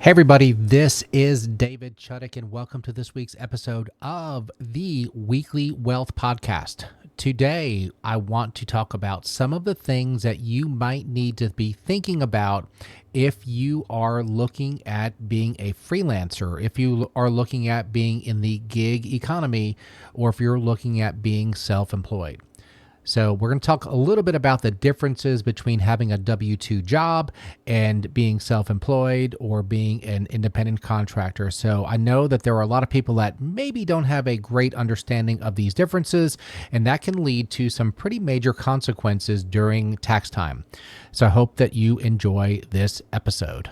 Hey everybody, this is David Chuddick and welcome to this week's episode of the Weekly Wealth Podcast. Today, I want to talk about some of the things that you might need to be thinking about if you are looking at being a freelancer, if you are looking at being in the gig economy, or if you're looking at being self-employed. So we're going to talk a little bit about the differences between having a W-2 job and being self-employed or being an independent contractor. So I know that there are a lot of people that maybe don't have a great understanding of these differences, and that can lead to some pretty major consequences during tax time. So I hope that you enjoy this episode.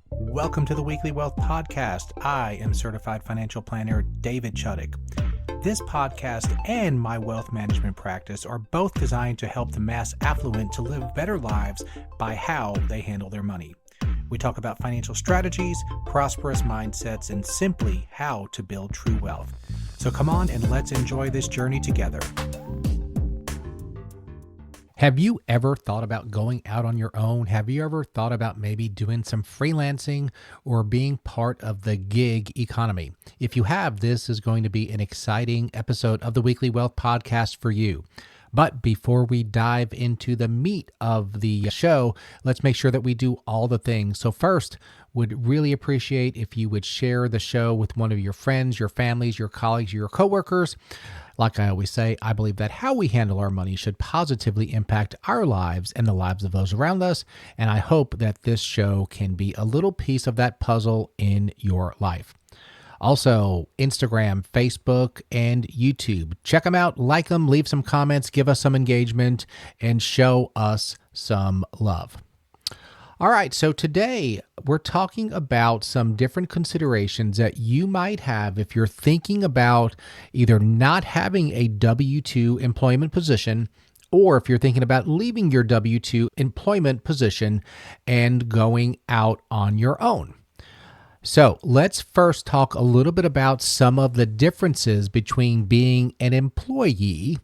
Welcome to the Weekly Wealth Podcast. I am certified financial planner David Chuddick. This podcast and my wealth management practice are both designed to help the mass affluent to live better lives by how they handle their money. We talk about financial strategies, prosperous mindsets, and simply how to build true wealth. So come on and let's enjoy this journey together. Have you ever thought about going out on your own? Have you ever thought about maybe doing some freelancing or being part of the gig economy? If you have, this is going to be an exciting episode of the Weekly Wealth Podcast for you. But before we dive into the meat of the show, let's make sure that we do all the things. So first, would really appreciate if you would share the show with one of your friends, your families, your colleagues, your coworkers. Like I always say, I believe that how we handle our money should positively impact our lives and the lives of those around us. And I hope that this show can be a little piece of that puzzle in your life. Also, Instagram, Facebook, and YouTube. Check them out, like them, leave some comments, give us some engagement, and show us some love. All right, so today we're talking about some different considerations that you might have if you're thinking about either not having a W-2 employment position or if you're thinking about leaving your W-2 employment position and going out on your own. So let's first talk a little bit about some of the differences between being an employee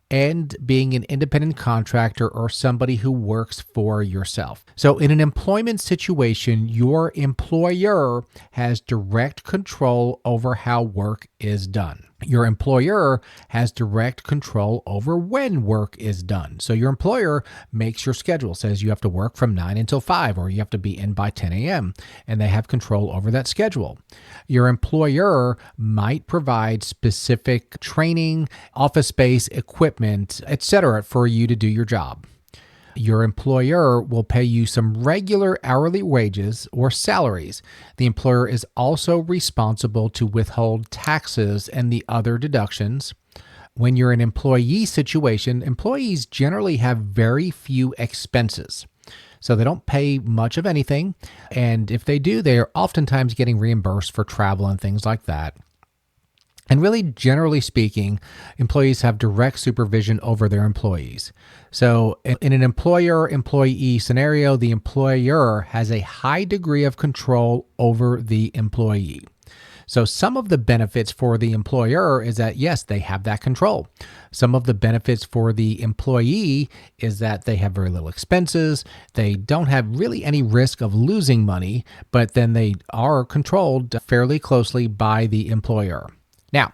and being an independent contractor or somebody who works for yourself. So in an employment situation, your employer has direct control over how work is done. Your employer has direct control over when work is done. So your employer makes your schedule, says you have to work from 9 until 5, or you have to be in by 10 a.m., and they have control over that schedule. Your employer might provide specific training, office space, equipment, etc. for you to do your job. Your employer will pay you some regular hourly wages or salaries. The employer is also responsible to withhold taxes and the other deductions. When you're an employee situation, employees generally have very few expenses. So they don't pay much of anything. And if they do, they are oftentimes getting reimbursed for travel and things like that. And really, generally speaking, employees have direct supervision over their employees. So in an employer-employee scenario, the employer has a high degree of control over the employee. So some of the benefits for the employer is that, yes, they have that control. Some of the benefits for the employee is that they have very little expenses. They don't have really any risk of losing money, but then they are controlled fairly closely by the employer. Now,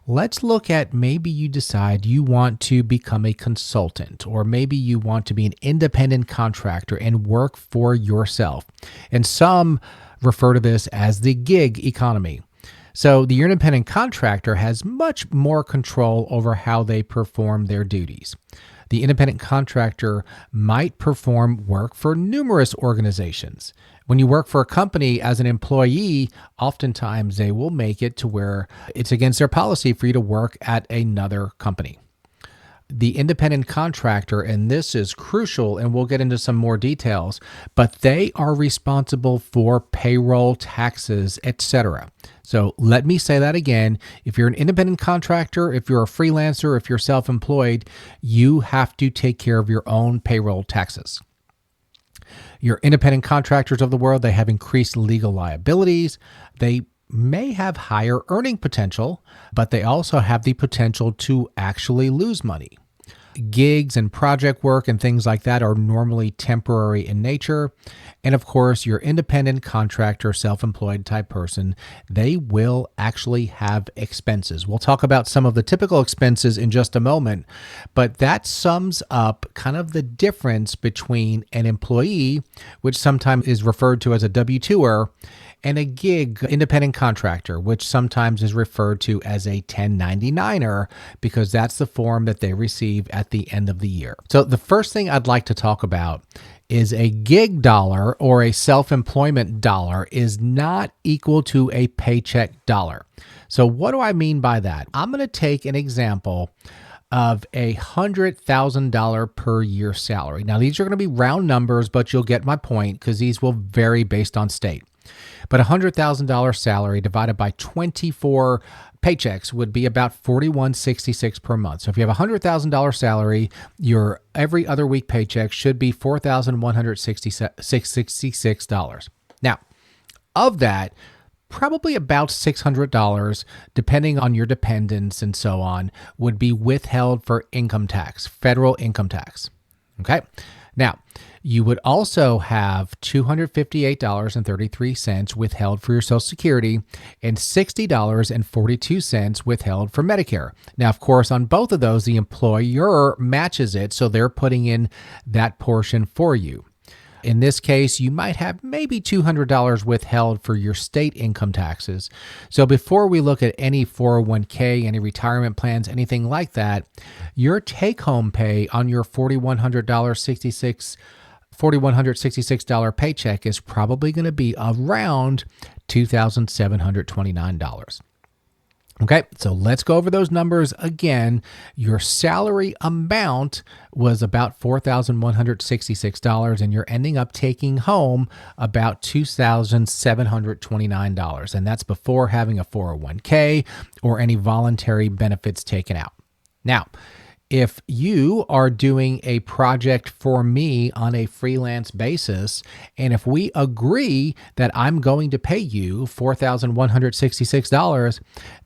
let's look at maybe you decide you want to become a consultant, or maybe you want to be an independent contractor and work for yourself. And some refer to this as the gig economy. So the independent contractor has much more control over how they perform their duties. The independent contractor might perform work for numerous organizations. When you work for a company as an employee, oftentimes they will make it to where it's against their policy for you to work at another company. The independent contractor, and this is crucial, and we'll get into some more details, but they are responsible for payroll, taxes, etc. So let me say that again. If you're an independent contractor, if you're a freelancer, if you're self-employed, you have to take care of your own payroll taxes. Your independent contractors of the world, they have increased legal liabilities. They may have higher earning potential, but they also have the potential to actually lose money. Gigs and project work and things like that are normally temporary in nature. And of course, your independent contractor, self-employed type person, they will actually have expenses. We'll talk about some of the typical expenses in just a moment, but that sums up kind of the difference between an employee, which sometimes is referred to as a W-2er, and a gig independent contractor, which sometimes is referred to as a 1099er, because that's the form that they receive at the end of the year. So the first thing I'd like to talk about is a gig dollar or a self-employment dollar is not equal to a paycheck dollar. So what do I mean by that? I'm going to take an example of a $100,000 per year salary. Now, these are going to be round numbers, but you'll get my point because these will vary based on state. But a $100,000 salary divided by 24 paychecks would be about $41.66 per month. So if you have a $100,000 salary, your every other week paycheck should be $4,166. Now, of that, probably about $600, depending on your dependents and so on, would be withheld for income tax, federal income tax. Okay. Now, you would also have $258.33 withheld for your Social Security and $60.42 withheld for Medicare. Now, of course, on both of those, the employer matches it, so they're putting in that portion for you. In this case, you might have maybe $200 withheld for your state income taxes. So before we look at any 401k, any retirement plans, anything like that, your take-home pay on your $4,166 paycheck is probably going to be around $2,729. Okay, so let's go over those numbers again. Your salary amount was about $4,166, and you're ending up taking home about $2,729. And that's before having a 401k or any voluntary benefits taken out. Now, if you are doing a project for me on a freelance basis, and if we agree that I'm going to pay you $4,166,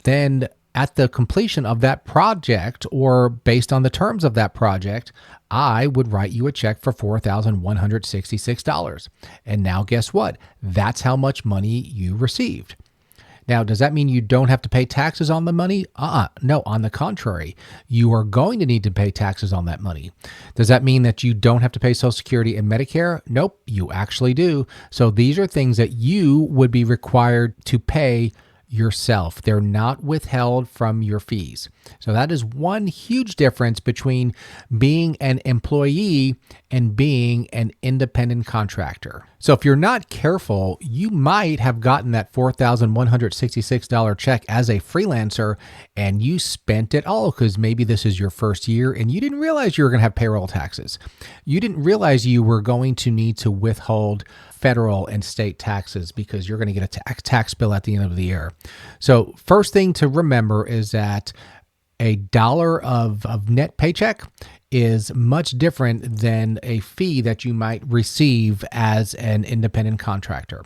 then at the completion of that project, or based on the terms of that project, I would write you a check for $4,166. And now guess what? That's how much money you received. Now, does that mean you don't have to pay taxes on the money? No, on the contrary, you are going to need to pay taxes on that money. Does that mean that you don't have to pay Social Security and Medicare? Nope, you actually do. So these are things that you would be required to pay yourself. They're not withheld from your fees. So that is one huge difference between being an employee and being an independent contractor. So if you're not careful, you might have gotten that $4,166 check as a freelancer and you spent it all because maybe this is your first year and you didn't realize you were going to have payroll taxes. You didn't realize you were going to need to withhold federal and state taxes because you're going to get a tax bill at the end of the year. So first thing to remember is that a dollar of net paycheck is much different than a fee that you might receive as an independent contractor.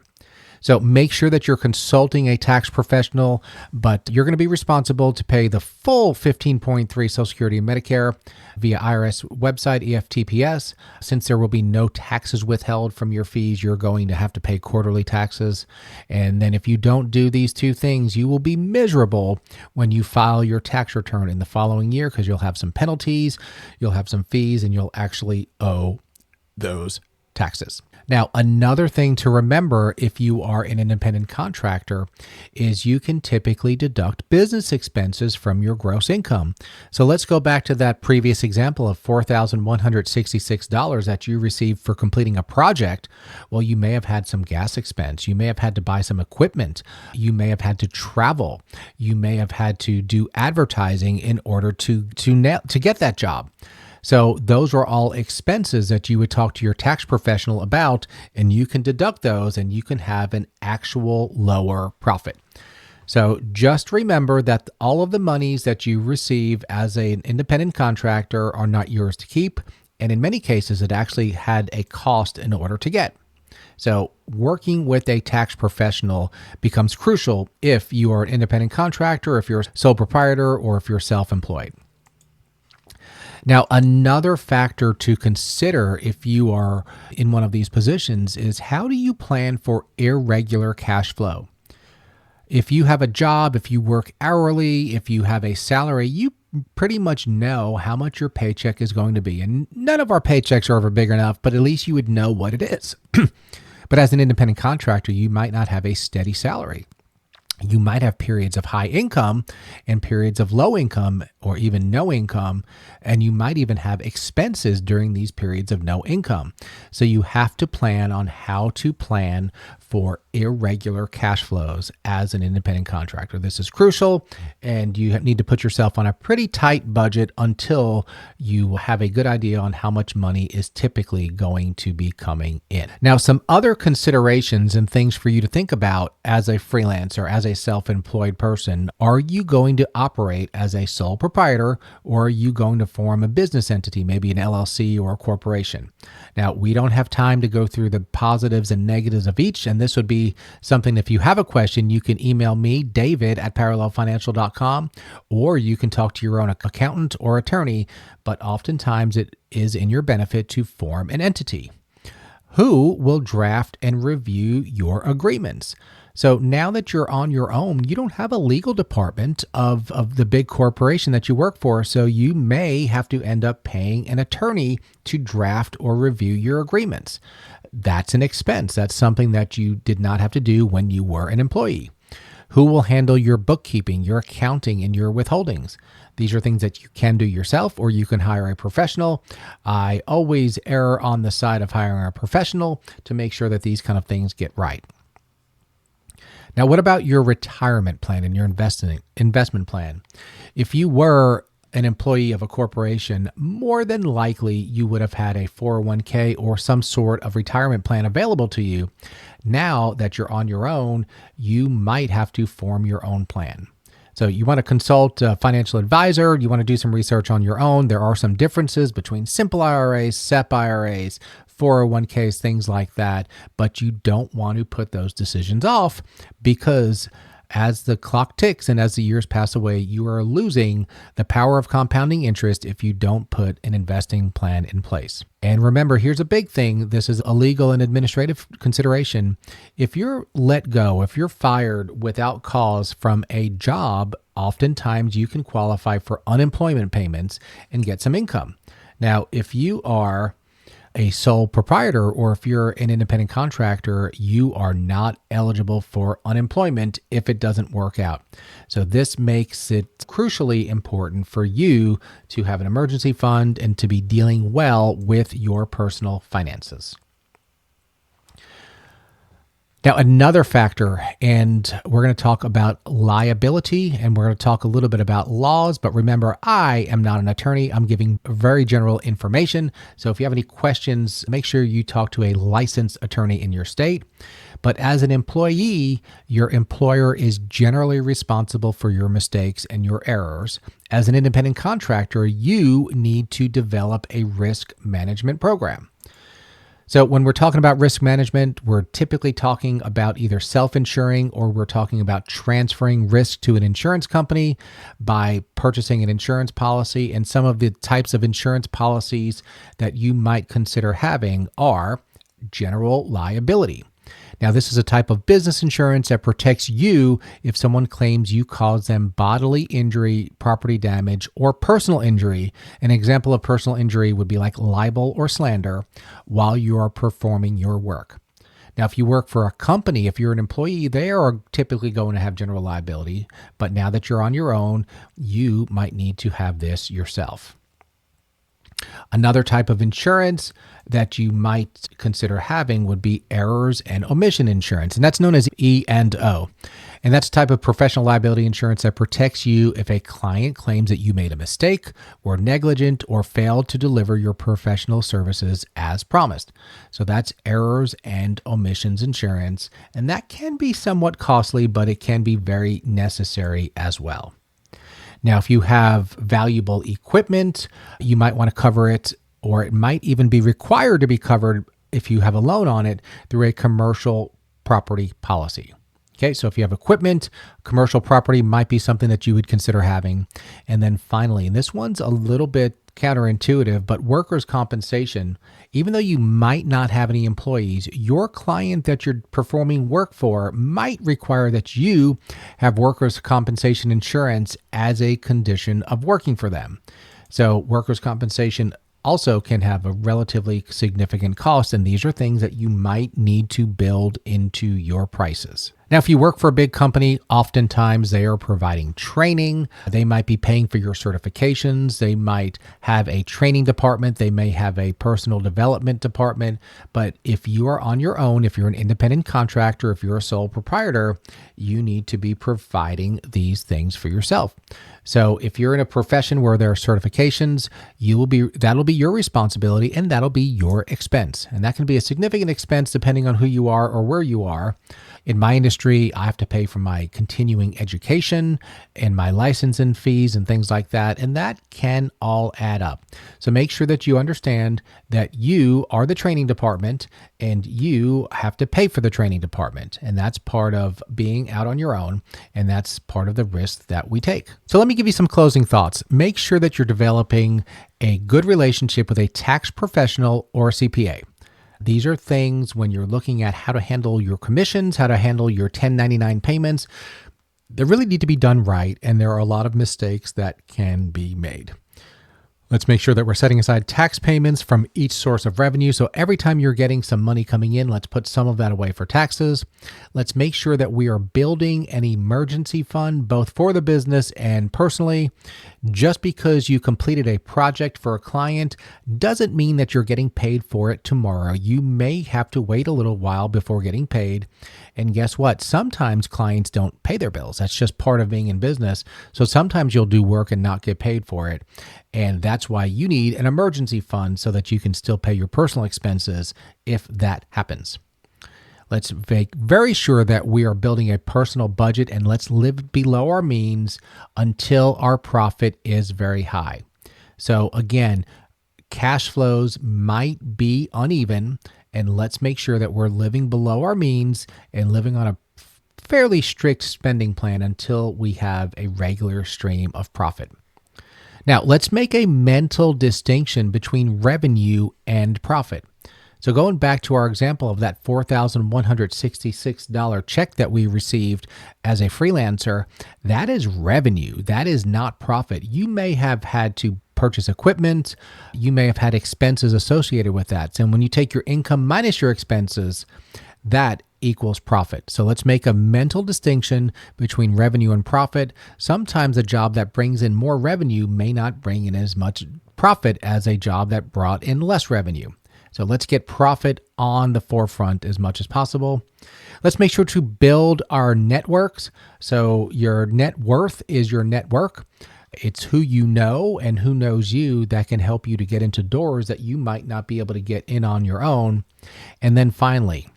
So make sure that you're consulting a tax professional, but you're going to be responsible to pay the full 15.3 Social Security and Medicare via IRS website, EFTPS. Since there will be no taxes withheld from your fees, you're going to have to pay quarterly taxes. And then if you don't do these two things, you will be miserable when you file your tax return in the following year because you'll have some penalties, you'll have some fees, and you'll actually owe those taxes. Now, another thing to remember if you are an independent contractor is you can typically deduct business expenses from your gross income. So let's go back to that previous example of $4,166 that you received for completing a project. Well, you may have had some gas expense. You may have had to buy some equipment. You may have had to travel. You may have had to do advertising in order to get that job. So those are all expenses that you would talk to your tax professional about, and you can deduct those and you can have an actual lower profit. So just remember that all of the monies that you receive as an independent contractor are not yours to keep. And in many cases, it actually had a cost in order to get. So working with a tax professional becomes crucial if you are an independent contractor, if you're a sole proprietor, or if you're self-employed. Now, another factor to consider if you are in one of these positions is how do you plan for irregular cash flow? If you have a job, if you work hourly, if you have a salary, you pretty much know how much your paycheck is going to be. And none of our paychecks are ever big enough, but at least you would know what it is. But as an independent contractor, you might not have a steady salary. You might have periods of high income and periods of low income or even no income. And you might even have expenses during these periods of no income. So you have to plan on how to plan for irregular cash flows as an independent contractor. This is crucial, and you need to put yourself on a pretty tight budget until you have a good idea on how much money is typically going to be coming in. Now, some other considerations and things for you to think about as a freelancer, as a self-employed person. Are you going to operate as a sole proprietor, or are you going to form a business entity, maybe an LLC or a corporation? Now, we don't have time to go through the positives and negatives of each, and this would be something, if you have a question, you can email me, david@parallelfinancial.com, or you can talk to your own accountant or attorney, but oftentimes it is in your benefit to form an entity. Who will draft and review your agreements? So now that you're on your own, you don't have a legal department of the big corporation that you work for. So you may have to end up paying an attorney to draft or review your agreements. That's an expense. That's something that you did not have to do when you were an employee. Who will handle your bookkeeping, your accounting, and your withholdings? These are things that you can do yourself, or you can hire a professional. I always err on the side of hiring a professional to make sure that these kind of things get right. Now, what about your retirement plan and your investment plan? If you were an employee of a corporation, more than likely you would have had a 401k or some sort of retirement plan available to you. Now that you're on your own, you might have to form your own plan. So you want to consult a financial advisor. You want to do some research on your own. There are some differences between simple IRAs, SEP IRAs, 401ks, things like that. But you don't want to put those decisions off, because as the clock ticks and as the years pass away, you are losing the power of compounding interest if you don't put an investing plan in place. And remember, here's a big thing. This is a legal and administrative consideration. If you're let go, if you're fired without cause from a job, oftentimes you can qualify for unemployment payments and get some income. Now, if you are a sole proprietor, or if you're an independent contractor, you are not eligible for unemployment if it doesn't work out. So this makes it crucially important for you to have an emergency fund and to be dealing well with your personal finances. Now, another factor, and we're going to talk about liability, and we're going to talk a little bit about laws, but remember, I am not an attorney. I'm giving very general information. So if you have any questions, make sure you talk to a licensed attorney in your state. But as an employee, your employer is generally responsible for your mistakes and your errors. As an independent contractor, you need to develop a risk management program. So when we're talking about risk management, we're typically talking about either self-insuring, or we're talking about transferring risk to an insurance company by purchasing an insurance policy. And some of the types of insurance policies that you might consider having are general liability. Now, this is a type of business insurance that protects you if someone claims you caused them bodily injury, property damage, or personal injury. An example of personal injury would be like libel or slander while you are performing your work. Now, if you work for a company, if you're an employee, they are typically going to have general liability. But now that you're on your own, you might need to have this yourself. Another type of insurance that you might consider having would be errors and omission insurance, and that's known as E&O. And that's a type of professional liability insurance that protects you if a client claims that you made a mistake, were negligent, or failed to deliver your professional services as promised. So that's errors and omissions insurance, and that can be somewhat costly, but it can be very necessary as well. Now, if you have valuable equipment, you might want to cover it, or it might even be required to be covered if you have a loan on it through a commercial property policy. Okay, so if you have equipment, commercial property might be something that you would consider having. And then finally, and this one's a little bit counterintuitive, but workers' compensation, even though you might not have any employees, your client that you're performing work for might require that you have workers' compensation insurance as a condition of working for them. So workers' compensation also can have a relatively significant cost, and these are things that you might need to build into your prices. Now, if you work for a big company, oftentimes they are providing training. They might be paying for your certifications. They might have a training department. They may have a personal development department. But if you are on your own, if you're an independent contractor, if you're a sole proprietor, you need to be providing these things for yourself. So if you're in a profession where there are certifications, that'll be your responsibility and that'll be your expense. And that can be a significant expense depending on who you are or where you are. In my industry, I have to pay for my continuing education and my licensing fees and things like that. And that can all add up. So make sure that you understand that you are the training department and you have to pay for the training department. And that's part of being out on your own. And that's part of the risk that we take. So let me give you some closing thoughts. Make sure that you're developing a good relationship with a tax professional or CPA. These are things when you're looking at how to handle your commissions, how to handle your 1099 payments. They really need to be done right, and there are a lot of mistakes that can be made. Let's make sure that we're setting aside tax payments from each source of revenue. So every time you're getting some money coming in, let's put some of that away for taxes. Let's make sure that we are building an emergency fund, both for the business and personally. Just because you completed a project for a client doesn't mean that you're getting paid for it tomorrow. You may have to wait a little while before getting paid. And guess what? Sometimes clients don't pay their bills. That's just part of being in business. So sometimes you'll do work and not get paid for it. And that's why you need an emergency fund so that you can still pay your personal expenses if that happens. Let's make very sure that we are building a personal budget and let's live below our means until our profit is very high. So again, cash flows might be uneven, and let's make sure that we're living below our means and living on a fairly strict spending plan until we have a regular stream of profit. Now, let's make a mental distinction between revenue and profit. So going back to our example of that $4,166 check that we received as a freelancer, that is revenue. That is not profit. You may have had to purchase equipment. You may have had expenses associated with that. So when you take your income minus your expenses, that equals profit. So let's make a mental distinction between revenue and profit. Sometimes a job that brings in more revenue may not bring in as much profit as a job that brought in less revenue. So let's get profit on the forefront as much as possible. Let's make sure to build our networks. So your net worth is your network. It's who you know and who knows you that can help you to get into doors that you might not be able to get in on your own. And then finally,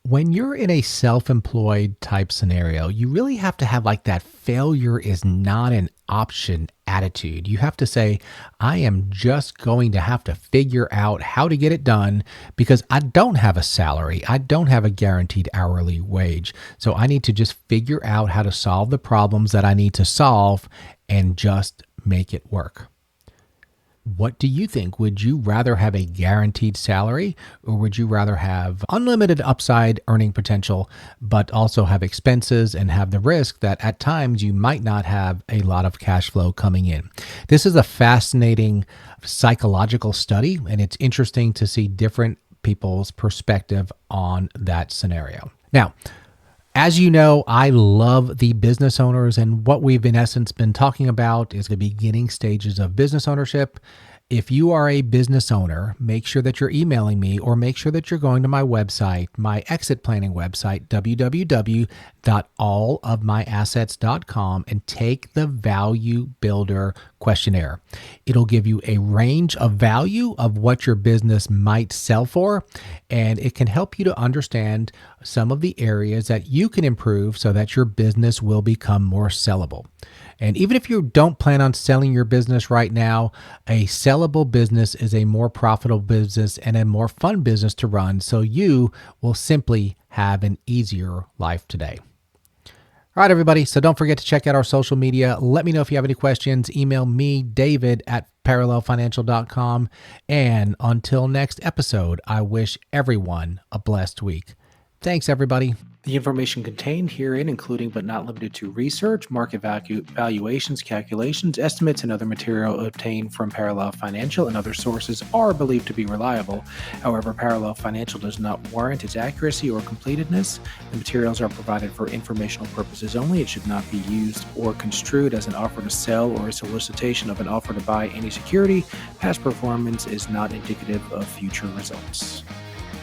when you're in a self-employed type scenario, you really have to have like that failure is not an option attitude. You have to say, I am just going to have to figure out how to get it done because I don't have a salary. I don't have a guaranteed hourly wage. So I need to just figure out how to solve the problems that I need to solve and just make it work. What do you think? Would you rather have a guaranteed salary or would you rather have unlimited upside earning potential, but also have expenses and have the risk that at times you might not have a lot of cash flow coming in? This is a fascinating psychological study, and it's interesting to see different people's perspective on that scenario. Now, as you know, I love the business owners, and what we've in essence been talking about is the beginning stages of business ownership. If you are a business owner, make sure that you're emailing me or make sure that you're going to my website, my exit planning website, www.allofmyassets.com, and take the Value Builder questionnaire. It'll give you a range of value of what your business might sell for, and it can help you to understand some of the areas that you can improve so that your business will become more sellable. And even if you don't plan on selling your business right now, a sellable business is a more profitable business and a more fun business to run. So you will simply have an easier life today. All right, everybody. So don't forget to check out our social media. Let me know if you have any questions. Email me, David, at parallelfinancial.com. And until next episode, I wish everyone a blessed week. Thanks, everybody. The information contained herein, including but not limited to research, market valuations, calculations, estimates, and other material obtained from Parallel Financial and other sources, are believed to be reliable. However, Parallel Financial does not warrant its accuracy or completeness. The materials are provided for informational purposes only. It should not be used or construed as an offer to sell or a solicitation of an offer to buy any security. Past performance is not indicative of future results.